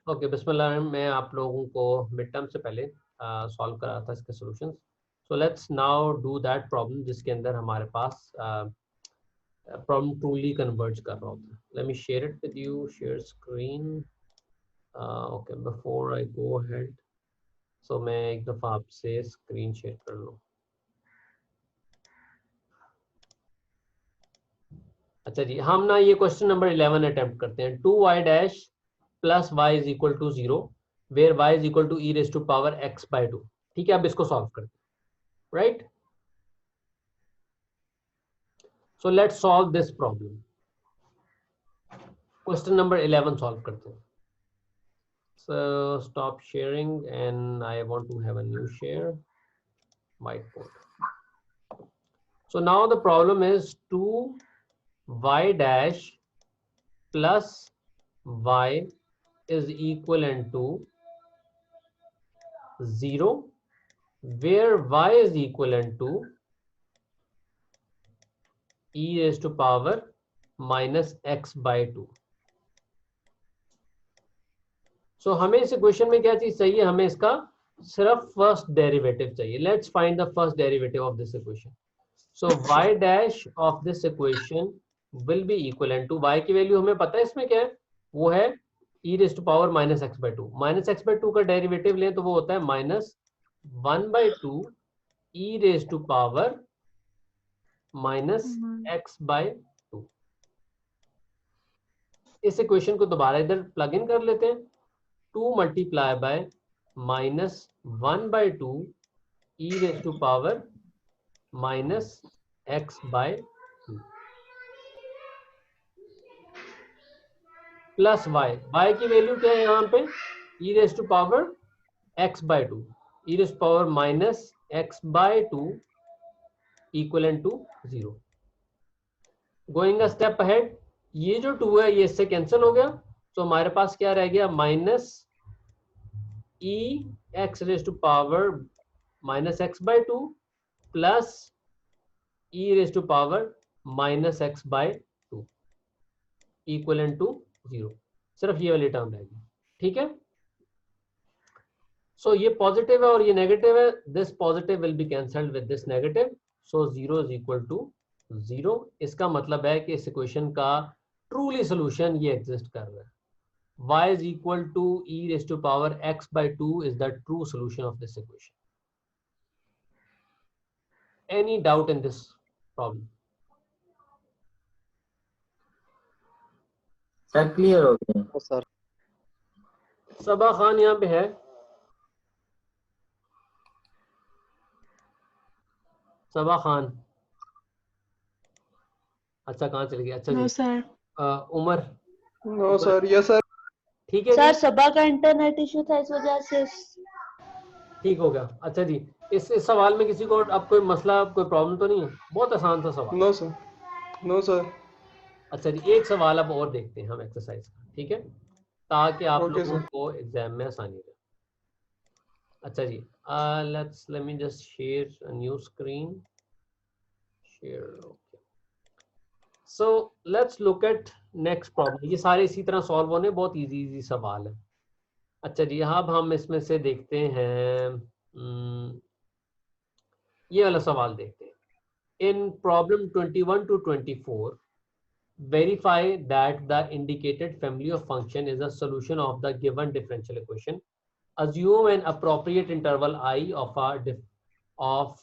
Okay, बिस्मिल्लाह। मैं आप लोगों को मिड टर्म से पहले सॉल्व करा था इसके solutions. So let's now do that problem जिसके अंदर हमारे पास प्रॉब्लम ट्रूली कन्वर्ज कर रहा होता है। Let me share it with you, share screen. Okay, before I go ahead, so मैं एक दफ़ा आपसे स्क्रीन शेयर कर लूँ। अच्छा जी, हम ना ये क्वेश्चन नंबर 11 अटेम्प्ट करते हैं। 2y dash plus y is equal to 0 where y is equal to e raise to power x by 2। ठीक है, अब इसको सॉल्व करते हैं, right? So let's solve this problem. Question number 11 solve करते हैं। So stop sharing and I want to have a new share whiteboard. So now the problem is 2y dash plus y is equivalent to 0 where y is equivalent to e raised to power minus x by 2. सो हमें इस equation में क्या चीज चाहिए? हमें इसका सिर्फ first derivative चाहिए। Let's find the first derivative of this equation. So y dash of this equation will be equivalent to, y की वैल्यू हमें पता है इसमें क्या है, वो है e raise to power minus x by two. Minus x by two का डेरिवेटिव लें तो वो होता है minus 1/2 e raise to power minus x by 2। इस इक्वेशन को दोबारा इधर प्लग इन कर लेते हैं। 2 multiply by minus 1/2 e raise to power minus x by 2 plus y की वैल्यू क्या है यहाँ पे? e raise to power x by 2, e raise to power minus x by 2 equivalent to 0। Going a step ahead, ये जो 2 है ये इससे कैंसिल हो गया, तो हमारे पास क्या रह गया? Minus e x raise to power minus x by 2 plus e raise to power minus x by 2 equivalent to 0। सिर्फ ये वाली टर्म रहेगी, ठीक है? सो ये पॉजिटिव है और ये नेगेटिव है। This positive will be cancelled with this negative, so 0 is equal to 0। इसका मतलब है कि इस इक्वेशन का ट्रूली सोल्यूशन ये एग्जिस्ट कर रहा है। y is equal to e raised to power x by 2 is the true solution of this equation. Any doubt in this problem? Sir clear हो गया सर। सबा खान यहाँ पे है? सबा खान, अच्छा कहाँ चल गया? अच्छा नो जी, sir. Umar, no sir. Yes sir. ठीक है सर जी, सबा का इंटरनेट इशू था, इस वजह से। ठीक हो गया। अच्छा जी, इस सवाल में किसी को अब कोई मसला, कोई प्रॉब्लम तो नहीं है? बहुत आसान था सवाल। No sir. No sir. अच्छा जी, एक सवाल अब और देखते हैं हम एक्सरसाइज का, ठीक है, ताकि आप ओके लोगों सर। को एग्जाम में आसानी रहे। अच्छा जी, let me just share a new screen, share. Okay, so let's look at next problem. ये सारे इसी तरह सॉल्व होने, बहुत इजी सवाल है। अच्छा जी, अब हम इसमें से देखते हैं, ये वाला सवाल देखते हैं। इन problem 21 to 24, verify that the indicated family of function is a solution of the given differential equation. Assume an appropriate interval I of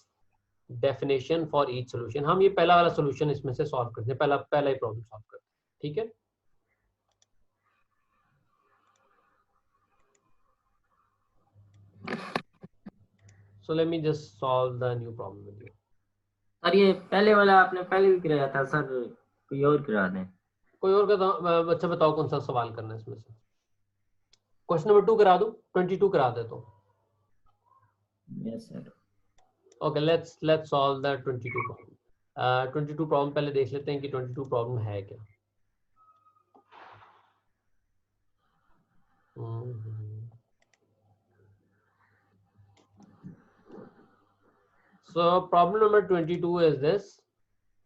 definition for each solution. हम ये पहला वाला solution इसमें से solve करते हैं, पहला ही problem solve करते हैं, ठीक है? So let me just solve the new problem with you. Sir ये पहले वाला आपने पहले भी कराया था सर, कोई और करा दें। कोई और का? अच्छा बताओ कौन सा सवाल करना है इसमें से? क्वेश्चन नंबर 2 करा दूं? 22 करा दे तो। Yes sir. Okay, let's solve the 22 problem. 22 problem पहले देख लेते हैं कि 22 प्रॉब्लम है क्या। So problem number 22 is this: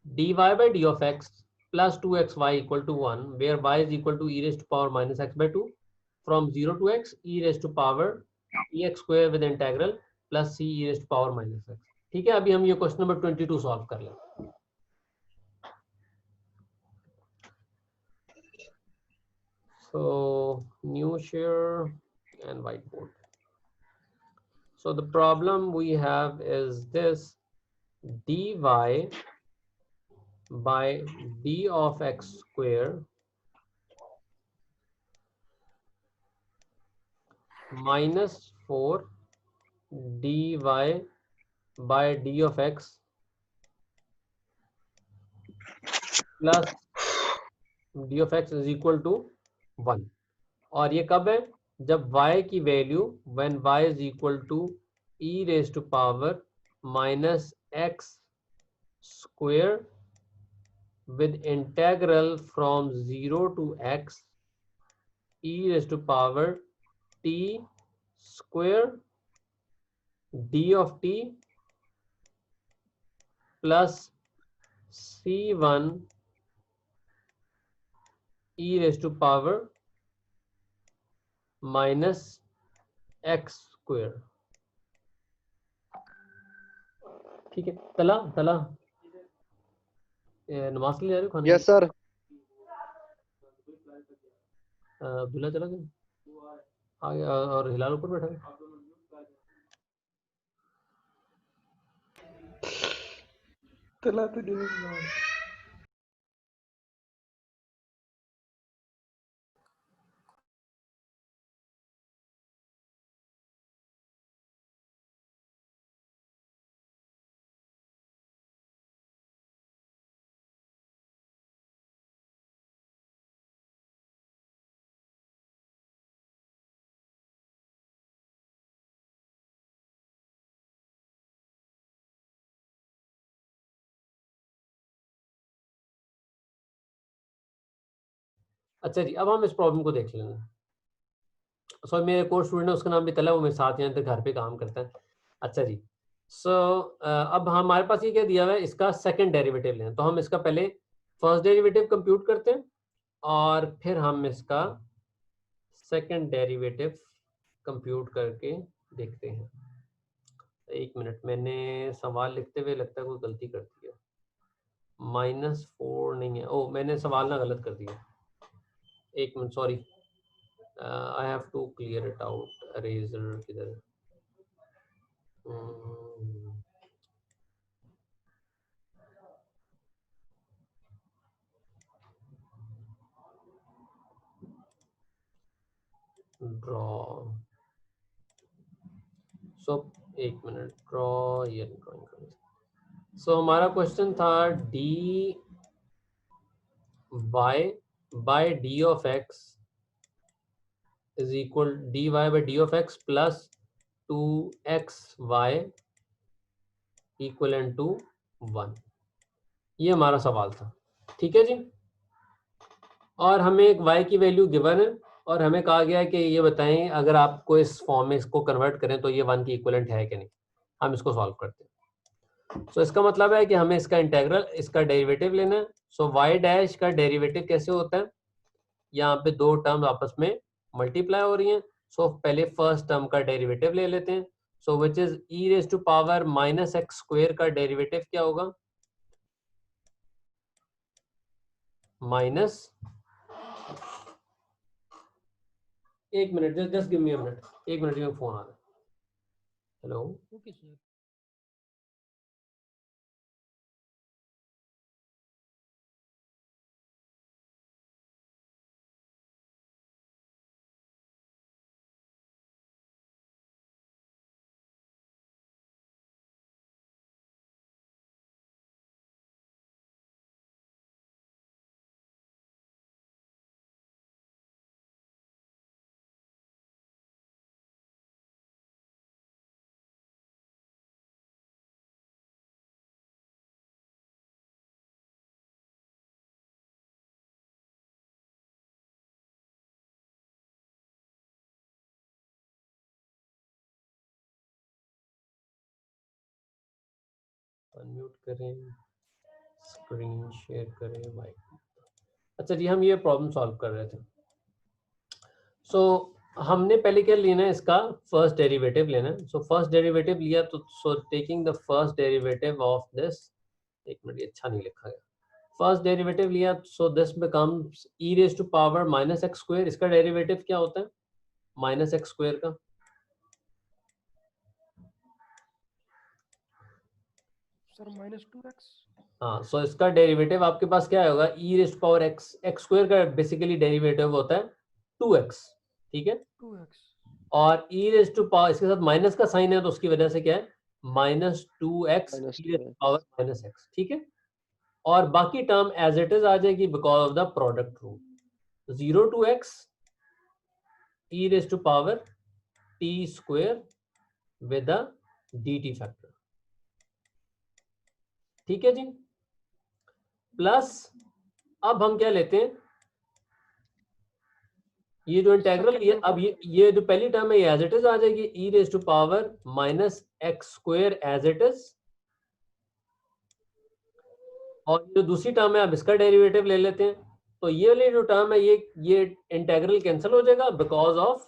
dy by d of x plus 2xy equal to 1 where y is equal to e raised to power minus x by 2. from 0 to x e raised to power ex square with integral plus c e raised to power minus x. ठीक है, अभी हम ये question number 22 solve कर लें. So new share and whiteboard. So the problem we have is this: dy by d of x square minus 4 dy by d of x plus d of x is equal to 1. और ये कब है? जब y की value when y is equal to e raised to power minus x square with integral from 0 to x e raised to power t square d of t plus c1 e raised to power minus x square. ठीक है, तला तला नमाज के लिए जा रहे हो खाने? Yes sir. अब्दुल्ला चला गया आ गया और हिलाल ऊपर बैठा है. तला तो नहीं। अच्छा जी, अब हम इस प्रॉब्लम को देख लेंगे. सो मेरे कोर्स स्टूडेंट है, उसका नाम भी तला, वो मेरे साथ यहाँ तक घर पे काम करता है. अच्छा जी, सो अब हमारे पास ये क्या दिया हुआ है, इसका सेकंड डेरिवेटिव लें. तो हम इसका पहले फर्स्ट डेरिवेटिव कंप्यूट करते हैं और फिर हम इसका सेकंड डेरिवेटिव कंप्यूट करके देखते हैं. एक मिनट, मैंने सवाल लिखते हुए लगता है कोई गलती कर दी है. -4 नहीं है, ओ मैंने सवाल ना गलत कर दिया. एक minute, sorry, I have to clear it out. Eraser किधर है? ड्रॉ. सो एक मिनट, ड्रॉ ये ड्राइंग. सो हमारा क्वेश्चन था d y by d of x is equal d y by d of x plus 2xy equal to 1. ये हमारा सवाल था. ठीक है जी, और हमें एक y की वैल्यू गिवन है और हमें कहा गया है कि ये बताएं अगर आपको इस फॉर्म में इसको कन्वर्ट करें तो ये 1 की इक्वलेंट है कि नहीं. हम इसको सॉल्व करते हैं. सो इसका मतलब है कि हमें इसका इंटीग्रल, इसका डेरिवेटिव लेना है. सो y डैश का डेरिवेटिव कैसे होता है? यहाँ पे दो टर्म आपस में मल्टीप्लाई हो रही हैं. सो पहले फर्स्ट टर्म का डेरिवेटिव ले लेते हैं. So which is e raise to power minus x square का डेरिवेटिव क्या होगा? माइनस, एक minute, just give me a minute. एक मिनट में फोन आ रहा है. हेलो. Okay sir. अनम्यूट करें, स्क्रीन शेयर करें, माइक. अच्छा जी, हम ये प्रॉब्लम सॉल्व कर रहे थे. सो हमने पहले क्या लेना है, इसका फर्स्ट डेरिवेटिव लेना है. सो फर्स्ट डेरिवेटिव लिया तो so taking the first derivative of this, एक मिनट ये अच्छा नहीं लिखा गया. फर्स्ट डेरिवेटिव लिया so this becomes e raise to power minus x square. इसका डेरिवेटिव क्या होता है माइनस एक्स स्क्वायर का? Sir -2x। हाँ, सो इसका डेरिवेटिव आपके पास क्या होगा, e raise to power x. X square का बेसिकली डेरिवेटिव होता है 2x. ठीक है, 2x। और e रेज टू पावर इसके साथ माइनस का साइन है तो उसकी वजह से क्या है -2x minus e raise to power minus x. ठीक है, और बाकी टर्म एज इट इज आ जाएगी because of the product rule. 0 to x e raise to power t square with a dt factor. ठीक है जी, प्लस अब हम क्या लेते हैं, ये जो इंटेग्रल ये अब ये जो पहली टर्म है ये एज इट इज आ जाएगी e raise to power minus x square as it is. और जो दूसरी टर्म है अब इसका डेरिवेटिव ले लेते हैं. तो ये वाली जो टर्म है ये इंटेग्रल कैंसिल हो जाएगा बिकॉज ऑफ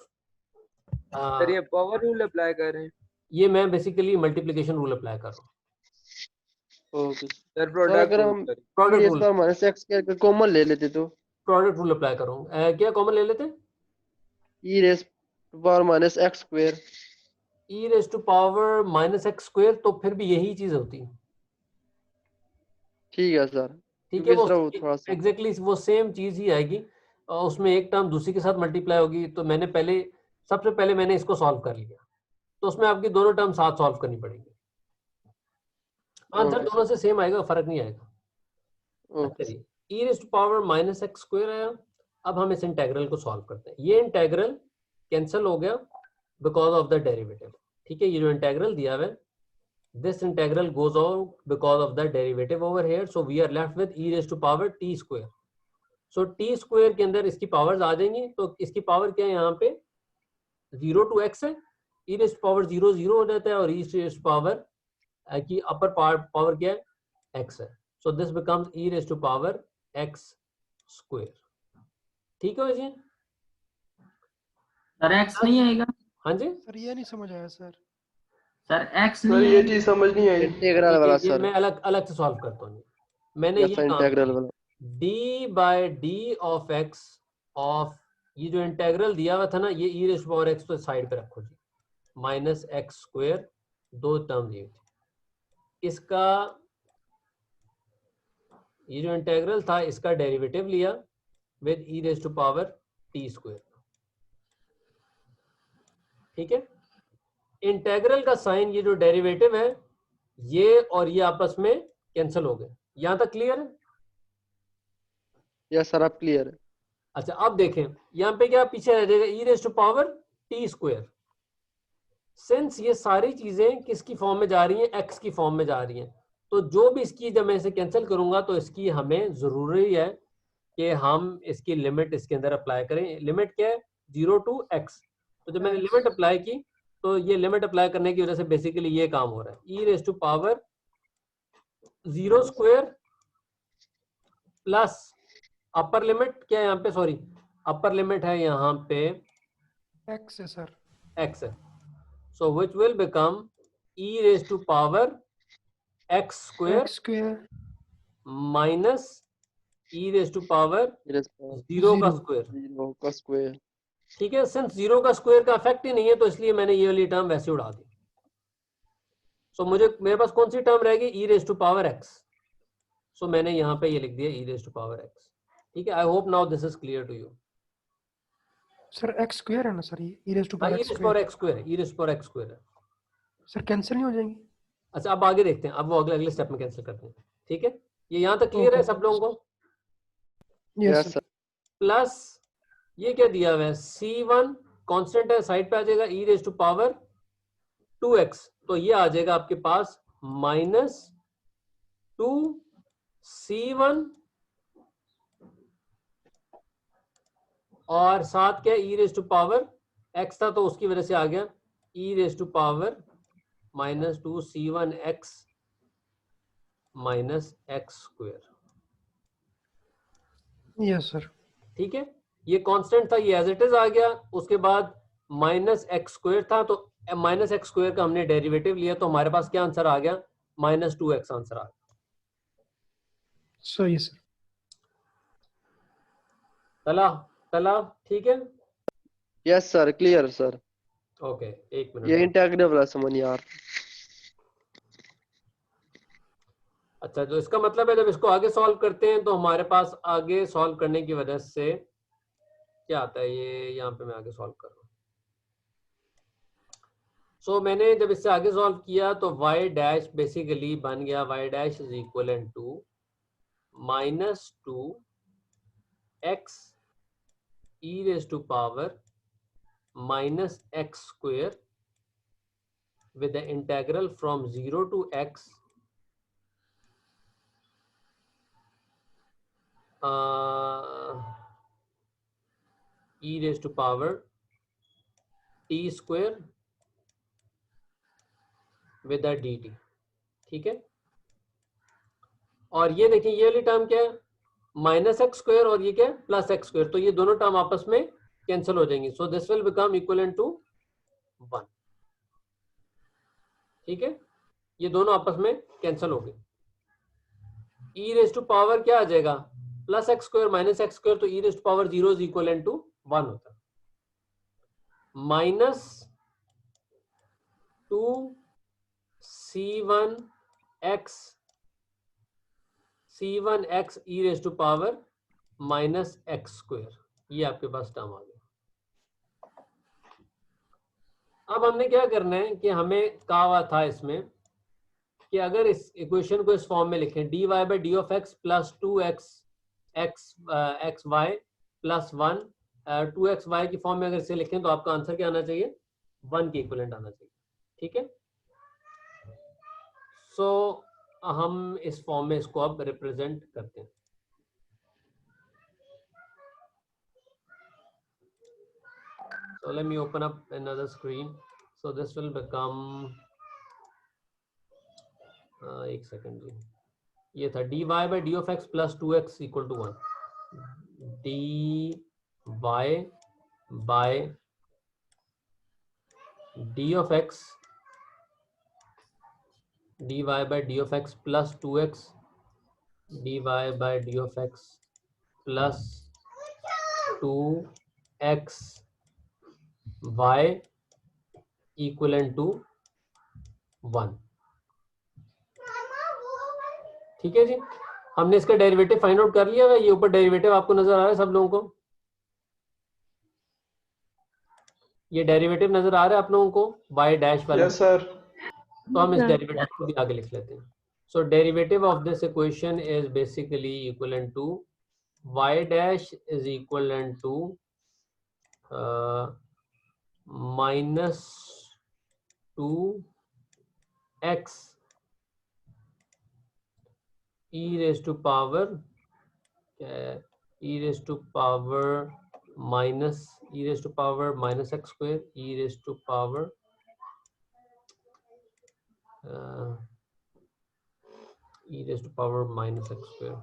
सर ये पावर रूल अप्लाई कर रहे हैं. ये मैं बेसिकली मल्टीप्लिकेशन रूल अप्लाई कर रहा हूँ. Okay sir. सर प्रोडक्ट अगर रूल हम सर. प्रोडक्ट रूल, -x के कॉमन ले लेते तो प्रोडक्ट रूल अप्लाई कर रहा हूँ. क्या कॉमन ले लेते हैं, e raise to power -x square. e raise to power minus x square. तो फिर भी यही चीज होती है. ठीक है सर. ठीक है, क्योंकि इस तरह वो वो थोड़ा सा एग्जैक्टली वो सेम चीज ही आएगी और उसमें एक टर्म दूसरी के साथ मल्टीप्लाई होगी. तो मैंने सबसे पहले मैंने इसको सॉल्व कर लिया, तो उसमें आपकी दोनों टर्म साथ सॉल्व करनी पड़ेगी. आंसर ओके दोनों से सेम आएगा, फर्क नहीं आएगा. ओके चलिए, e raise to power minus x square आया. अब हम इस इंटेग्रल को सॉल्व करते हैं. ये इंटेग्रल कैंसिल हो गया बिकॉज ऑफ द डेरिवेटिव. ठीक है, ये जो इंटेग्रल दिया हुआ है this integral goes out because of the derivative over here, so we are left with e raised to power t square. so t square के अंदर इसकी पावर्स आ जाएंगी. तो इसकी पावर क्या है, यहाँ पे 0 to x है, e raised to power 0 0 हो जाता है और e raised to power की अपर पावर क्या है x है. so this becomes e raised to power x square. ठीक है जी, सर x नहीं आएगा. हाँ जी. सर ये नहीं समझ आया सर. सर x सर नहीं ये आएगा. चीज समझ नहीं आई. इंटीग्रल वाला ये सर. मैं अलग अलग से सॉल्व करता हूँ. मैंने ये काम इंटीग्रल किया. वाला. d by d of x of ये जो इंटेग्रल दिया हुआ था ना, ये e raise to power x तो साइड पे रखो जी. माइनस एक्स स्क्वायर दो टर्म दिए थे. इसका ये जो इंटेग्रल था इसका डेरिवेटिव लिया with e raise to power t square. ठीक है, इंटेग्रल का साइन ये जो डेरिवेटिव है ये और ये आपस में कैंसिल हो गए. यहां तक क्लियर है? यस सर, आप क्लियर है. अच्छा, अब देखें यहाँ पे क्या पीछे रह जाएगा, e raise to power t square. Since ये सारी चीजें किसकी फॉर्म में जा रही हैं, x की फॉर्म में जा रही हैं, तो जो भी इसकी जब मैं इसे कैंसिल करूंगा तो इसकी हमें जरूरी है कि हम इसकी लिमिट इसके अंदर अप्लाई करें. लिमिट क्या है, 0 to x. तो जब मैंने लिमिट अप्लाई की तो ये लिमिट अप्लाई करने की वजह से बेसिकली ये काम हो रहा है. e raise to power 0 square plus upper limit क्या है यहाँ पे, सॉरी अपर लिमिट है यहाँ पे x है सर. x है. so which will become e raised to power x square minus e raised to power 0 का स्क्वायर. 0 का स्क्वायर. ठीक है, सिंस 0 का स्क्वायर का इफेक्ट ही नहीं है तो इसलिए मैंने ये वाली टर्म वैसे उड़ा दी. सो मेरे पास कौन सी टर्म रहेगी, e raised to power x. सो मैंने यहाँ पे ये लिख दिया e raised to power x. ठीक है, I hope now this is clear to you. Sir x square है ना सर, ये e raise to e power raised to power x square है, e raised to power x square है. Sir cancel नहीं हो जाएंगे? अच्छा, अब आगे देखते हैं, अब वो अगले स्टेप में कैंसिल करते हैं. ठीक है, ये यहाँ तक क्लियर है सब लोगों को? Yes sir. प्लस ये क्या दिया हुआ है, c1 कांस्टेंट है, साइड पे आ जाएगा e raise to power 2x. तो ये आ जाएगा आपके पास -2c1 और साथ क्या e raise to power x था तो उसकी वजह से आ गया e raise to power -2c1x minus x square. Yes sir. ठीक है, ये कांस्टेंट था, ये एज इट इज आ गया, उसके बाद माइनस एक्स स्क्वायर था, तो माइनस एक्स स्क्वायर का हमने डेरिवेटिव लिया, तो हमारे पास क्या आंसर आ गया, -2x आंसर आ गया। सही है सर। चला चला ठीक है। Yes sir, clear sir. Okay, एक ये मिनट। इंटेग्रल वाला समझ यार। अच्छा, तो इसका मतलब है जब इसको आगे सॉल्व करते हैं तो हमारे पास आगे सॉल्व करने की वजह से क्या आता है, ये यहाँ पे मैं आगे सॉल्व कर रहा हूँ। सो मैंने जब इससे आगे सॉल्व किया तो y डैश बेसिकली बन गया y dash is equal to -2x e raise to power -x square with the integral from 0 to x e raised to power t square with a dt। ठीक है, और ये देखिए ये वाली टर्म क्या है, -x स्क्वायर, और ये क्या है, +x स्क्वायर, तो ये दोनों टर्म आपस में कैंसिल हो जाएंगी, so this will become equal to 1। ठीक है, ये दोनों आपस में कैंसिल हो गए। e रेज टू पावर क्या आ जाएगा, +x स्क्वायर -x स्क्वायर, तो e raise to power 0 is equal to 1 होता है, -2c1x e raise to power -x square, ये आपके पास टर्म आ गया। अब हमने क्या करना है कि हमें कहा हुआ था इसमें कि अगर इस इक्वेशन को इस फॉर्म में लिखें, dy by d of x plus 2x x y plus 1 2xy की फॉर्म में अगर इसे लिखें तो आपका आंसर क्या आना चाहिए, 1 के इक्विवेलेंट आना चाहिए। ठीक है, सो हम इस फॉर्म में इसको अब रिप्रेजेंट करते हैं। So let me open up another screen. So this will become एक सेकेंड जी, ये था dy by d of x plus 2x equal to 1, dy by d of x dy by d of x plus 2x dy by d of x plus 2x y equivalent to 1। ठीक है जी, हमने इसका derivative find out कर लिया है। ये ऊपर derivative आपको नजर आ रहा है सब लोगों को, ये डेरिवेटिव नजर आ रहा है आप लोगों को y डैश वाला? Yes sir. तो हम इस डेरिवेटिव को भी आगे लिख लेते हैं। So derivative of this equation is basically equivalent to y dash is equivalent to -2x e raised to power e raised to power minus x square e raised to power minus x square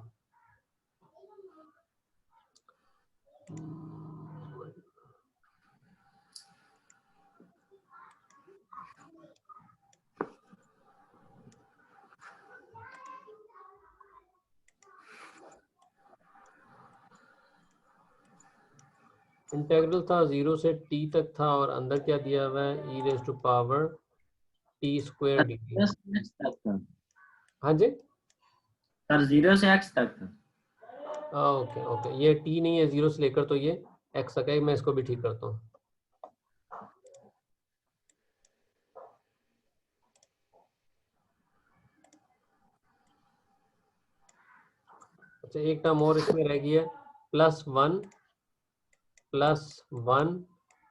integral था 0 से t तक था और अंदर क्या दिया हुआ है, e raise to power t square dt। हाँ जी सर 0 से x तक था। ओके ओके, ये t नहीं है 0 से लेकर, तो ये x तक है। मैं इसको भी ठीक करता हूँ। अच्छा, एक टर्म और इसमें रह गया, +1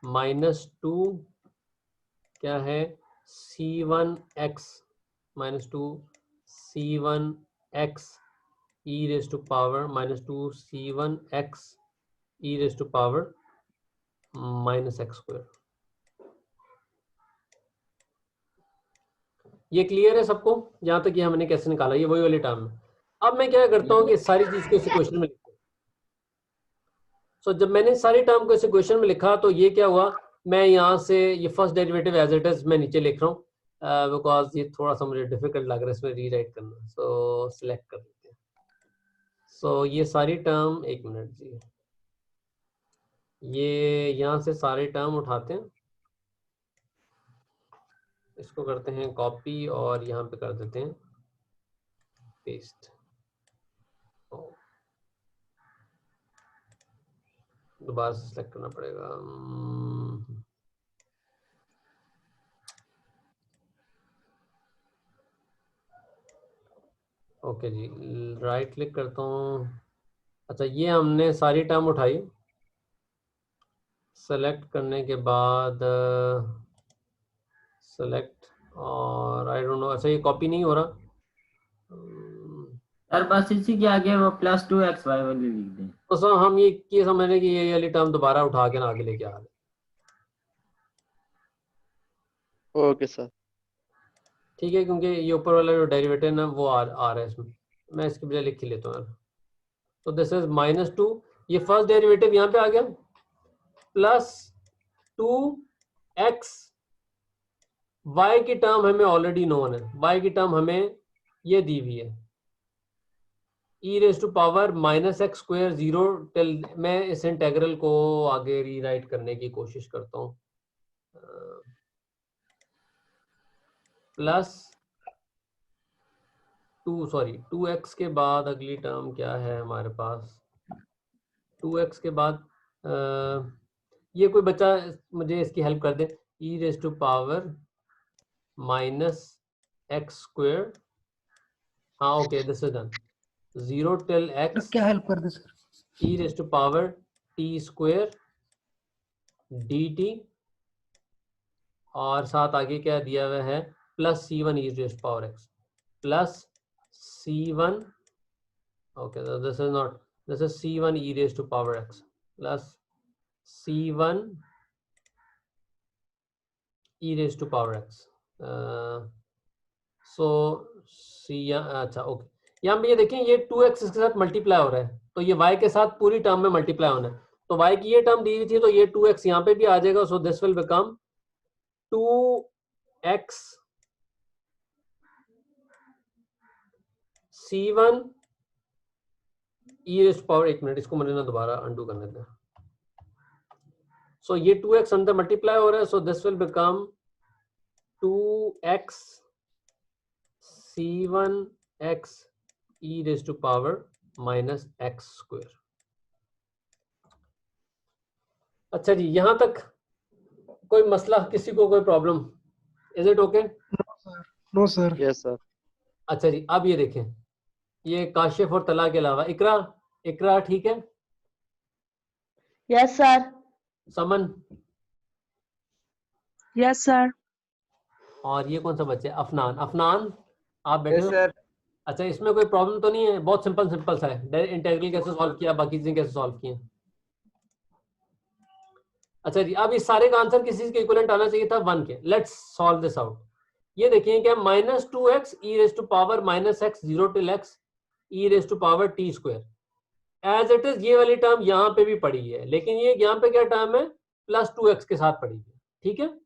-2 क्या है, c1x -2 c1x e raise to power -2 c1x e raise to power -x square. ये क्लियर है सबको यहाँ तक? ये हमने कैसे निकाला, ये वही वाली टर्म है। अब मैं क्या करता हूँ कि सारी चीज को इस इक्वेशन में लिखता हूँ। सो जब मैंने सारी टर्म को इस इक्वेशन में लिखा तो ये क्या हुआ, मैं यहाँ से ये first derivative as it is मैं नीचे लिख रहा हूँ बिकॉज ये थोड़ा सा मुझे डिफिकल्ट लग रहा है इसमें रीराइट करना। सो सिलेक्ट कर देते हैं। सो ये सारी टर्म, एक मिनट जी, ये यहाँ से सारी टर्म उठाते हैं, इसको करते हैं कॉपी और यहाँ पे कर देते हैं पेस्ट। दोबारा से सिलेक्ट करना पड़ेगा। ओके जी, राइट क्लिक करता हूँ। अच्छा, ये हमने सारी टर्म उठाई, सेलेक्ट करने के बाद सेलेक्ट, और आई डोंट नो, अच्छा ये कॉपी नहीं हो रहा। सर बस इसी के आगे वो +2x y वाली लिख दें। तो सर हम ये समझ रहे हैं कि ये वाली टर्म दोबारा उठा के ना आगे लेके आ रहे। Okay sir. ठीक है, क्योंकि ये ऊपर वाला जो डेरिवेटिव ना वो आ रहा है इसमें, मैं इसके बजाय लिख ही लेता हूँ। तो दिस इज -2, ये फर्स्ट डेरिवेटिव यहाँ पे आ गया, +2x, y की टर्म हमें ऑलरेडी नोन है, y की टर्म हमें ये दी हुई है, e⁻⁻x², 0 टिल, मैं इस इंटेग्रल को आगे रीराइट करने की कोशिश करता हूँ, +2x के बाद अगली टर्म क्या है हमारे पास, 2x के बाद ये कोई बच्चा मुझे इसकी हेल्प कर दे, e⁻⁻x², हाँ okay, this is done, 0 till x, क्या हेल्प कर दे सर? e⁻t² dt, और साथ आगे क्या दिया हुआ है, +c1 e⁻x, +c1, okay, this is not, this is c1 e⁻x plus c1 e⁻x, so c, अच्छा ओके, यहाँ पे ये देखें ये 2x इसके साथ मल्टीप्लाई हो रहा है, तो ये y के साथ पूरी टर्म में मल्टीप्लाई होना है, तो y की ये टर्म दी हुई थी, तो ये 2x यहाँ पे भी आ जाएगा, सो this will become 2x c1 e⁻, एक मिनट इसको मुझे ना दोबारा अंडू करने दें। सो ये 2x अंदर मल्टीप्लाई हो रहा है, सो this will become 2x c1x e⁻⁻x²। अच्छा जी, यहां तक कोई मसला, किसी को कोई problem, is it okay? No sir. Yes sir. अच्छा जी, अब ये देखें, ये काशिफ और तला के अलावा इकरा ठीक है? Yes sir. Saman? Yes sir. और ये कौन सा बच्चा है, अफनान आप बैठे यस हो? सर। अच्छा, इसमें कोई प्रॉब्लम तो नहीं है? बहुत सिंपल सा है, इंटीग्रल कैसे सॉल्व किया, बाकी चीजें कैसे सॉल्व की हैं। अच्छा जी, अब इस सारे का आंसर किसी चीज के इक्विवेलेंट आना चाहिए था 1 के। Let's solve this out. ये देखिए क्या, -2x e⁻⁻x 0 till x e⁻t², as it is ये वाली टर्म यहाँ पे भी पड़ी है, लेकिन ये यहाँ पे क्या टर्म है, +2x के साथ पड़ी है, ठीक है?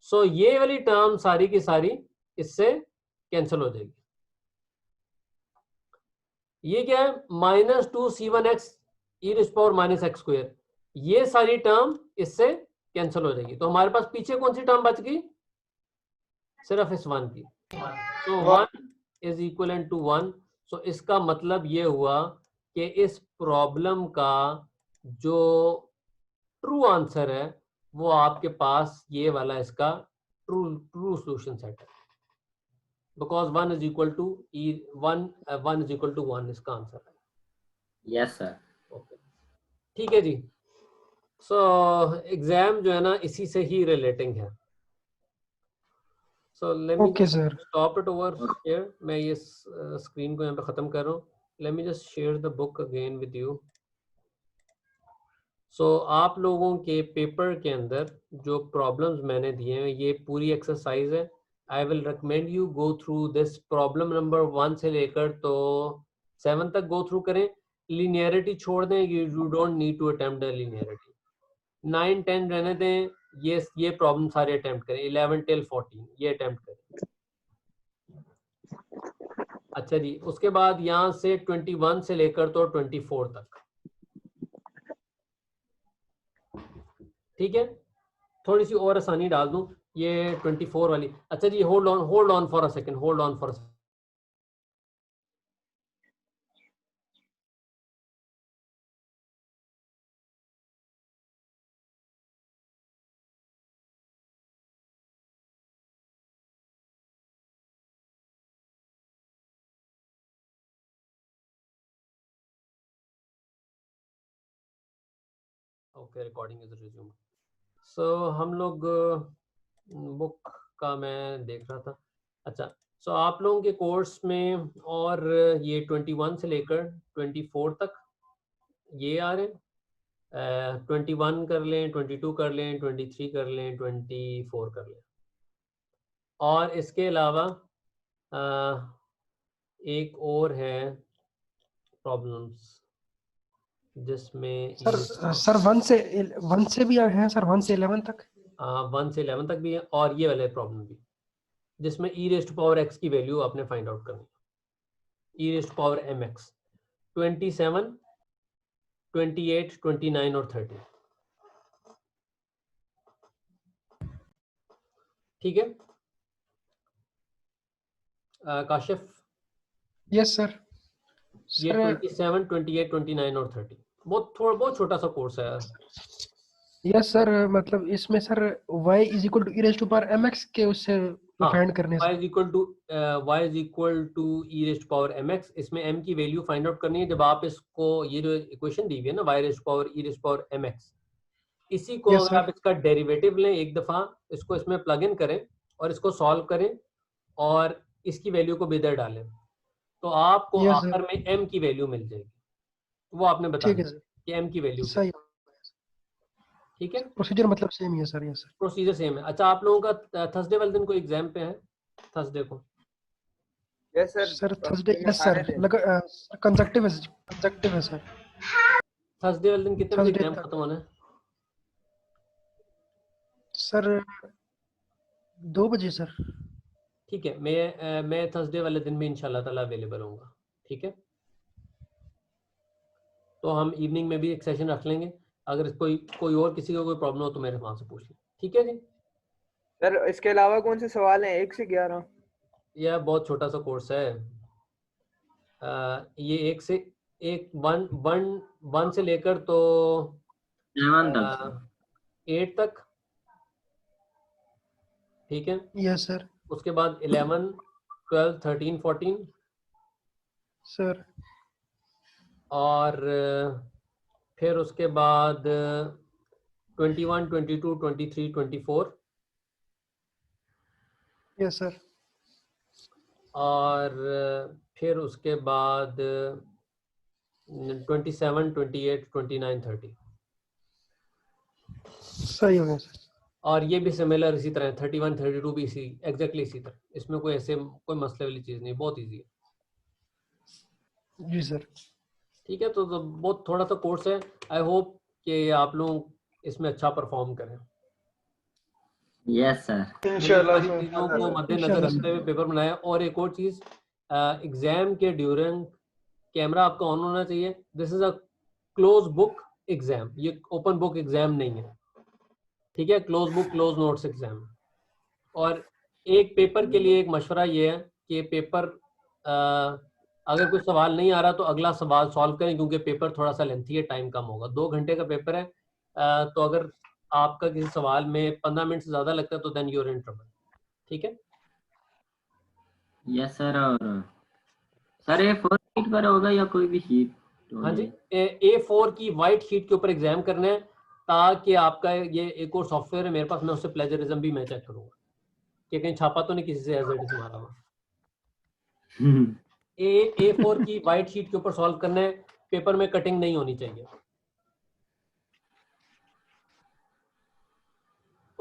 सो ये वाली टर्म सारी की सारी इससे कैंसिल हो जाएगी। ये क्या है, -2c1x e⁻⁻x², ये सारी टर्म इससे कैंसिल हो जाएगी, तो हमारे पास पीछे कौन सी टर्म बच गई, सिर्फ इस 1 की। तो 1 इज इक्वलेंट टू 1। सो इसका मतलब ये हुआ कि इस प्रॉब्लम का जो ट्रू आंसर है वो आपके पास ये वाला इसका ट्रू सॉल्यूशन सेट है, बिकॉज 1 इज इक्वल टू 1 इसका आंसर है। Yes sir. ओके, ठीक है जी। सो एग्जाम जो है ना इसी से ही रिलेटिंग है। So let me okay sir. Stop it over here. मैं ये स्क्रीन को यहाँ पे खत्म कर रहा हूँ। Let me just share the book again with you. So आप लोगों के पेपर के अंदर जो प्रॉब्लम्स मैंने दिए हैं ये पूरी एक्सरसाइज है। I will recommend you go through this problem number 1 से लेकर तो 7 तक गो थ्रू करें। लिनियरिटी छोड़ दें, you don't need to attempt the linearity. 9 10 रहने दें, ये प्रॉब्लम सारे अटेम्प्ट करें, 11 till 14 ये अटेम्प्ट करें। अच्छा जी, उसके बाद यहाँ से 21 से लेकर तो 24 तक, ठीक है। थोड़ी सी और आसानी डाल दूं, ये 24 वाली। अच्छा जी, hold on for a second, hold on for a second. Okay, recording is resumed. So हम लोग बुक का मैं देख रहा था। अच्छा, सो आप लोगों के कोर्स में और ये 21 से लेकर 24 तक ये आ रहे हैं। 21 कर लें, 22 कर लें, 23 कर लें, 24 कर लें। और इसके अलावा एक और है प्रॉब्लम्स जिसमें सर 1 से भी हैं सर, 1 से 11 तक। 1 से 11 तक भी है, और ये वाले प्रॉब्लम भी जिसमें e raised to power x की वैल्यू आपने फाइंड आउट करनी है। e raised to power mx 27, 28, 29 और 30, ठीक है। Kashif, yes sir. ये सर 27, 28, 29 और 30 बहुत छोटा सा कोर्स है यार। यस सर, मतलब इसमें sir y is equal to e raise to power mx के उससे हाँ, फाइंड करने y से। Is equal to e raised to power mx, इसमें m की वैल्यू फाइंड आउट करनी है। जब आप इसको, ये जो इक्वेशन दी हुई है ना, y raised to power e raised to power mx, इसी को यस अगर सर। आप इसका डेरिवेटिव लें एक दफा, इसको इसमें प्लग इन करें और इसको सॉल्व करें और इसकी वैल्यू को इधर डालें, तो आपको यस आखिर सर, में m की वैल्यू मिल जाएगी। वो आपने ठीक बताना है है सर, कि m की वैल्यू क्या है, सही। ठीक है। प्रोसीजर मतलब सेम ही है sir. Yes sir. Procedure same है। अच्छा, आप लोगों का थर्सडे वाले दिन को एग्जाम पे है, थर्सडे को? यस सर, सर थर्सडे, हफ्ते में यस सारे सर, दिन। लगा कंसेक्टिव है सर। थर्सडे वाले दिन कितने बजे थर्सडे एग्जाम तक खत्म होना है? सर 2 बजे सर। ठीक है, मैं थर्सडे वाले दिन भी इंशाल्लाह ताला अवेलेबल होऊंगा, ठीक है। तो हम इवनिंग में भी एक सेशन रख लेंगे। अगर कोई और किसी को कोई प्रॉब्लम हो तो मेरे वहां से पूछ लें, ठीक है जी। सर इसके अलावा कौन से सवाल हैं 1 से 11? यह बहुत छोटा सा कोर्स है। ये वन से लेकर तो 7 तक। 8 तक, ठीक है। Yes sir. उसके बाद 11, 12, 13, 14 सर और फिर उसके बाद 21, 22, 23, 24 यस सर। और फिर उसके बाद 27, 28, 29, 30 सही हो गया सर। और ये भी सिमिलर इसी तरह 31, 32 भी इसी एग्जैक्टली इसी तरह। इसमें कोई ऐसे कोई मसले वाली चीज़ नहीं, बहुत इजी है, जी सर। ठीक है। तो बहुत थोड़ा सा कोर्स है। आई होप कि आप लोग इसमें अच्छा परफॉर्म करें। Yes sir. इंशाल्लाह सारी सर। चीज़ों को मद्देनजर इंशाल्लाह रखते हुए सर। पेपर बनाया। और एक और चीज़, एग्जाम के ड्यूरिंग कैमरा आपका ऑन होना चाहिए। This is a close book exam, ये ओपन बुक एग्जाम नहीं है, ठीक है। Close book close notes exam. और एक पेपर के लिए एक मशवरा ये है कि पेपर अगर कोई सवाल नहीं आ रहा तो अगला सवाल सॉल्व करें, क्योंकि पेपर थोड़ा सा लेंथी है, टाइम कम होगा। 2 घंटे का पेपर है। तो अगर आपका किसी सवाल में 15 मिनट से ज्यादा लगता है तो देन यूर इन ट्रबल, ठीक है। Yes sir. और सर ये 4 शीट पर होगा या कोई भी शीट? हाँ जी, A4 की वाइट शीट के ऊपर एग्जाम करना है, ताकि आपका ये एक और सॉफ्टवेयर है मेरे पास, मैं उससे प्लेजरिज्म भी मैं चेक करूंगा कि कहीं छापा तो नहीं किसी से एज इट इज मारा हुआ। A4 की वाइट शीट के ऊपर सॉल्व करना है, पेपर में कटिंग नहीं होनी चाहिए।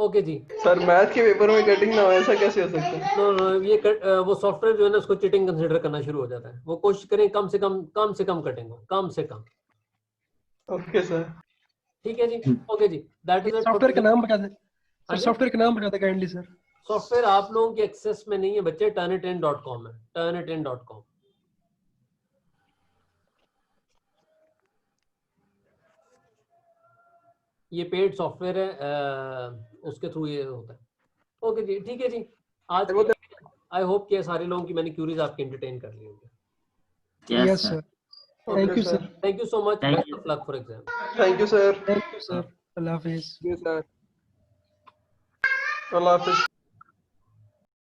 ओके जी। सर मैथ के पेपर में कटिंग ना हो ऐसा कैसे हो सकता है? नो नो ये वो सॉफ्टवेयर जो है ना उसको चीटिंग कंसीडर करना शुरू हो जाता है। वो कोशिश करें कम से कम कटिंग हो, कम से कम। Okay sir. ठीक है जी। ओके जी, दैट इज इट। सॉफ्टवेयर का नाम बता दें हाँ सर, जी? सॉफ्टवेयर का नाम बता दें काइंडली सर। सॉफ्टवेयर आप लोगों के एक्सेस में नहीं है बच्चे, turnitin.com है, turnitin.com। ये पेड सॉफ्टवेयर है, उसके थ्रू ये होता है। ओके जी, ठीक है जी। आज वो आई होप कि सारे लोगों की मैंने क्यूरीज आपकी एंटरटेन कर ली होंगी। Yes yes sir. Sir, thank you sir. Thank you so much, Thank best you. Of luck for exam. Thank you sir. Thank you sir, Allah Hafiz. Sir Allah Hafiz.